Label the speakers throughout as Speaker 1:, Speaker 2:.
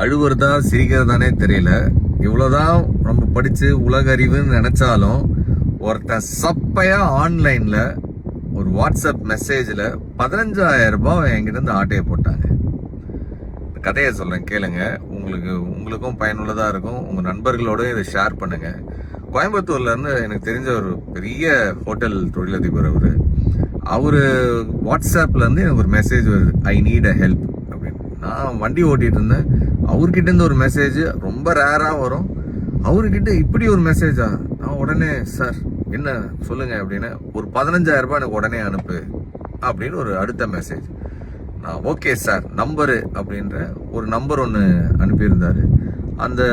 Speaker 1: அழுவுறதா சிரிக்கிறதானே தெரியல. இவ்வளவுதான் நம்ம படிச்சு உலக அறிவுன்னு நினைச்சாலும் ஒருத்தன் சப்பையா ஆன்லைன்ல ஒரு வாட்ஸ்அப் மெசேஜ்ல 15,000 ரூபாய் என்கிட்ட இருந்து ஆட்டையை போட்டாங்க. இந்த கதையை சொல்றேன் கேளுங்க. உங்களுக்கும் பயனுள்ளதா இருக்கும். உங்க நண்பர்களோட இதை ஷேர் பண்ணுங்க. கோயம்புத்தூர்ல இருந்து எனக்கு தெரிஞ்ச ஒரு பெரிய ஹோட்டல் தொழிலதிபர் அவரு வாட்ஸ்அப்ல இருந்து எனக்கு ஒரு மெசேஜ் வருது, ஐ நீட் அ ஹெல்ப் அப்படின்னு. நான் வண்டி ஓட்டிட்டு இருந்தேன். அவர்கிட்ட இருந்து ஒரு மெசேஜ் ரொம்ப ரேரா வரும். அவர்கிட்ட இப்படி ஒரு மெசேஜா? நான் உடனே சார் என்ன சொல்லுங்க அப்படின்னு, ஒரு 15,000 ரூபாய் எனக்கு உடனே அனுப்பு அப்படின்னு ஒரு அடுத்த மெசேஜ். நான் ஓகே சார் நம்பரு அப்படின்ற ஒரு நம்பர் ஒன்று அனுப்பியிருந்தாரு. அந்த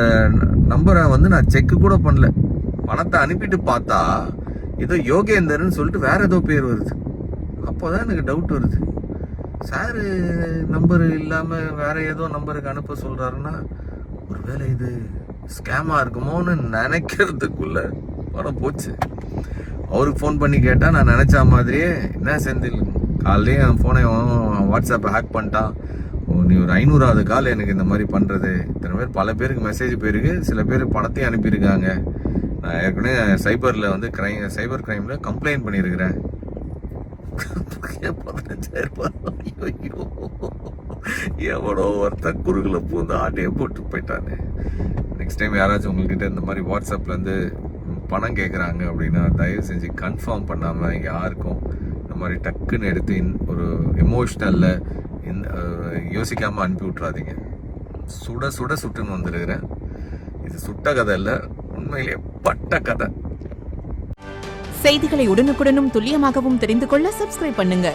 Speaker 1: நம்பரை நான் செக் கூட பண்ணல. பணத்தை அனுப்பிட்டு பார்த்தா ஏதோ யோகேந்தர்னு சொல்லிட்டு வேற ஏதோ பேர் வருது. அப்போதான் எனக்கு டவுட் வருது, சார் நம்பர் இல்லாம வேற ஏதோ நம்பருக்கு அனுப்ப சொல்றாருன்னா ஒருவேளை இது ஸ்கேமா இருக்குமோன்னு நினைக்கிறதுக்குள்ள பணம் போச்சு. அவருக்கு ஃபோன் பண்ணி கேட்டா நான் நினைச்ச மாதிரியே, என்ன செந்தில் காலையிலேயே என் போனை வாட்ஸ்அப்பை ஹேக் பண்ணிட்டான், நீ ஒரு 500வது கால் எனக்கு இந்த மாதிரி பண்றது. இத்தனை பேர் பல பேருக்கு மெசேஜ் போயிருக்கு, சில பேர் பணத்தையும் அனுப்பியிருக்காங்க. நான் ஏற்கனவே சைபர் கிரைம்ல கம்ப்ளைண்ட் பண்ணியிருக்கிறேன். 15,000 ரூபாய் எவ்வளோ ஒருத்தன் குறுகுல பூந்து ஆட்டையை போட்டு போயிட்டானே. நெக்ஸ்ட் டைம் யாராச்சும் உங்ககிட்ட இந்த மாதிரி வாட்ஸ்அப்ல இருந்து பணம் கேட்குறாங்க அப்படின்னா தயவு செஞ்சு கன்ஃபார்ம் பண்ணாம யாருக்கும் இந்த மாதிரி டக்குன்னு எடுத்து ஒரு எமோஷ்னல்ல யோசிக்காம அனுப்பி விட்றாதீங்க. சுட சுட சுட்டுன்னு வந்துருக்கிறேன். இது சுட்ட கதை இல்லை, உண்மையிலே பட்ட கதை.
Speaker 2: செய்திகளை உடனுக்குடனும் துல்லியமாகவும் தெரிந்து கொள்ள சப்ஸ்கிரைப் பண்ணுங்க.